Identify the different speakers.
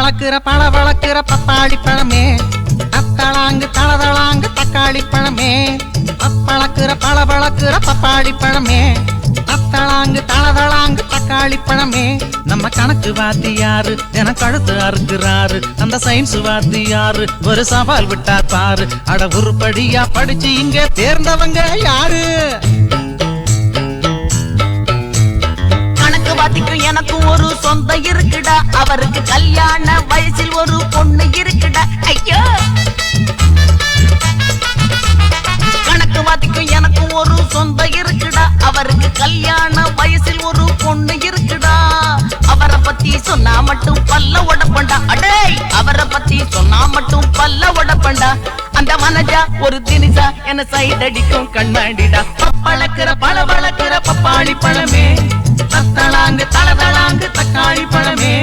Speaker 1: பளபளக்கிற பளபளக்கிற பப்பாளி பழமே, தத்தளாங்கு தளதளாங்கு தக்காளி பழமே. பளபளக்கிற பளபளக்கிற பப்பாளி பழமே, தத்தளாங்கு தளதளாங்கு தக்காளி பழமே. நம்ம கணக்கு வாத்தியாரு என கழுத்து அறுக்கிறாரு, அந்த சயின்ஸ் வாத்தியாரு ஒரு சவால் விட்டா பாரு. அட உருப்படியா படிச்சு இங்க தேர்ந்தவங்க யாரு?
Speaker 2: வாத்திக்கும் எனக்கும் ஒரு சொந்த இருக்குடா, அவருக்கு கல்யாண வயசில் ஒரு பொண்ணு இருக்குடா. ஐயோ, கணக்கு வாத்திக்கும் எனக்கும் ஒரு சொந்த இருக்குடா, அவருக்கு கல்யாண வயசில் ஒரு பொண்ணு இருக்குடா. அவரை பத்தி சொன்னா மட்டும் பல்ல உடப்பண்டா, அடே அவரை பத்தி சொன்னா மட்டும் பல்ல உடப்பண்டா. அந்த மனஜா ஒரு தினிசா என சைட் அடிக்கும் கண்ணாடிடா. பளபளக்கிற பளபளக்கிற பப்பாளி பழமே, தத்தளாங்கு தளதளாங்கு தக்காளி பழமே.